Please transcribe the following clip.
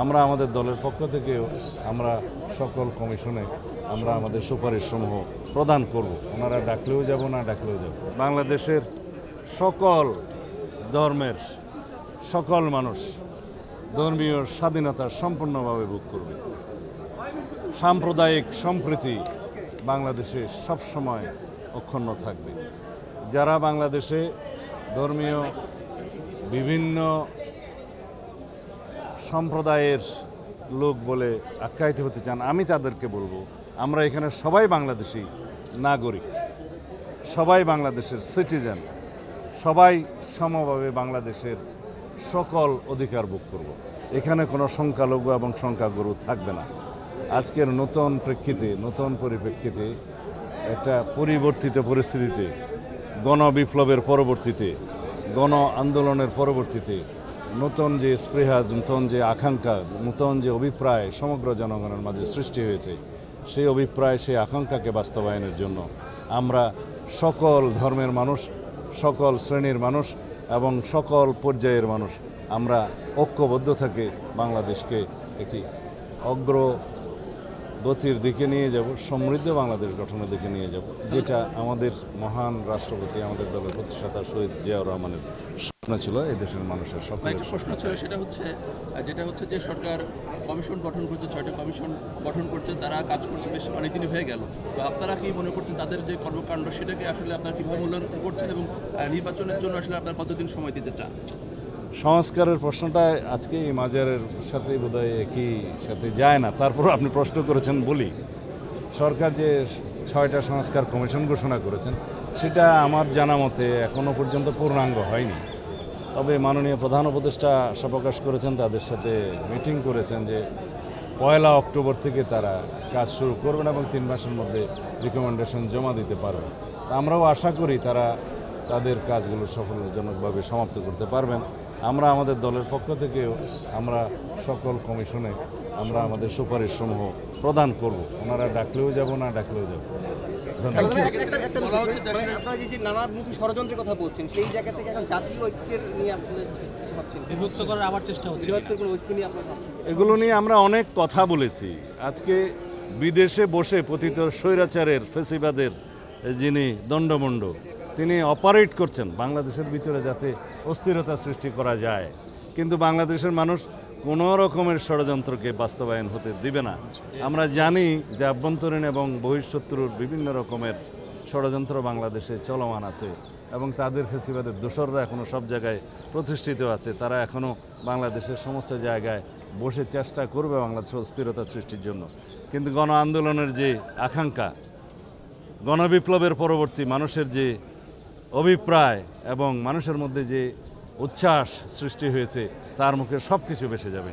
আমরা আমাদের দলের পক্ষ থেকে আমরা সকল কমিশনে আমরা আমাদের সুপারিশসমূহ প্রদান করব। ওনারা ডাকলেও যাব, না ডাকলেও যাব। বাংলাদেশের সকল ধর্মের সকল মানুষ ধর্মীয় স্বাধীনতা সম্পূর্ণভাবে ভোগ করবে। সাম্প্রদায়িক সম্প্রীতি বাংলাদেশে সবসময় অক্ষুণ্ণ থাকবে। যারা বাংলাদেশে ধর্মীয় বিভিন্ন সম্প্রদায়ের লোক বলে আখ্যায়িত হতে চান, আমি তাদেরকে বলবো, আমরা এখানে সবাই বাংলাদেশি নাগরিক, সবাই বাংলাদেশের সিটিজেন, সবাই সমভাবে বাংলাদেশের সকল অধিকার ভোগ করব। এখানে কোনো সংখ্যালঘু এবং সংখ্যাগুরু থাকবে না। আজকের নতুন প্রেক্ষিতে, নতুন পরিপ্রেক্ষিতে, একটা পরিবর্তিত পরিস্থিতিতে, গণবিপ্লবের পরবর্তীতে, গণ আন্দোলনের পরবর্তীতে নতুন যে স্পৃহা, নতুন যে আকাঙ্ক্ষা, নতুন যে অভিপ্রায় সমগ্র জনগণের মাঝে সৃষ্টি হয়েছে, সেই অভিপ্রায়, সেই আকাঙ্ক্ষাকে বাস্তবায়নের জন্য আমরা সকল ধর্মের মানুষ, সকল শ্রেণীর মানুষ এবং সকল পর্যায়ের মানুষ আমরা ঐক্যবদ্ধ থেকে বাংলাদেশকে একটি অগ্রগতির দিকে নিয়ে যাব, সমৃদ্ধ বাংলাদেশ গঠনের দিকে নিয়ে যাব, যেটা আমাদের মহান রাষ্ট্রপতি, আমাদের দলের প্রতিষ্ঠাতা শহীদ জিয়াউর রহমানের স্বপ্ন ছিল। এই দেশের মানুষের সকলের একটা প্রশ্ন ছিল, যেটা হচ্ছে যে সরকার কমিশন গঠন করছে, 6টা কমিশন গঠন করছে, তারা কাজ করছে বেশ অনেকদিনই হয়ে গেল। তো আপনারা কি মনে করছেন তাদের যে কর্মকাণ্ড সেটাকে আসলে আপনারা কীভাবে মূল্যায়ন করছেন এবং নির্বাচনের জন্য আসলে আপনারা কতদিন সময় দিতে চান? সংস্কারের প্রশ্নটা আজকে এই মাজারের সাথে বোধহয় একই সাথে যায় না, তারপরও আপনি প্রশ্ন করেছেন বলি। সরকার যে 6টা সংস্কার কমিশন ঘোষণা করেছেন সেটা আমার জানা মতে এখনও পর্যন্ত পূর্ণাঙ্গ হয়নি। তবে মাননীয় প্রধান উপদেষ্টা আশা প্রকাশ করেছেন, তাদের সাথে মিটিং করেছেন যে 1 অক্টোবর থেকে তারা কাজ শুরু করবেন এবং 3 মাসের মধ্যে রিকমেন্ডেশন জমা দিতে পারবেন। আমরাও আশা করি তারা তাদের কাজগুলো সফলজনকভাবে সমাপ্ত করতে পারবেন। আমরা আমাদের দলের পক্ষ থেকে আমরা সকল কমিশনে আমরা আমাদের সুপারিশসমূহ প্রদান করব। ওনারা ডাকলেও যাব, না ডাকলেও যাব। নানামুখী ষড়যন্ত্রের কথা বলছেন, সেই জায়গা থেকে এখন জাতীয় ঐক্যের নিয়ে বিভক্ত করার আবার চেষ্টা হচ্ছে, ঐক্য নিয়ে এগুলো নিয়ে আমরা অনেক কথা বলেছি। আজকে বিদেশে বসে পতিত স্বৈরাচারের ফেসিবাদের যিনি দণ্ডমুণ্ড, তিনি অপারেট করছেন বাংলাদেশের ভিতরে যাতে অস্থিরতা সৃষ্টি করা যায়, কিন্তু বাংলাদেশের মানুষ কোনো রকমের ষড়যন্ত্রকে বাস্তবায়ন হতে দিবে না। আমরা জানি যে আভ্যন্তরীণ এবং বহিঃশত্রুর বিভিন্ন রকমের ষড়যন্ত্র বাংলাদেশে চলমান আছে এবং তাদের ফেসিবাদের দোসররা এখনও সব জায়গায় প্রতিষ্ঠিত আছে। তারা এখনও বাংলাদেশের সমস্ত জায়গায় বসে চেষ্টা করবে বাংলাদেশের অস্থিরতা সৃষ্টির জন্য। কিন্তু গণ আন্দোলনের যে আকাঙ্ক্ষা, গণবিপ্লবের পরবর্তী মানুষের যে অভিপ্রায় এবং মানুষের মধ্যে যে উচ্ছ্বাস সৃষ্টি হয়েছে, তার মুখে সব কিছু ভেসে যাবে।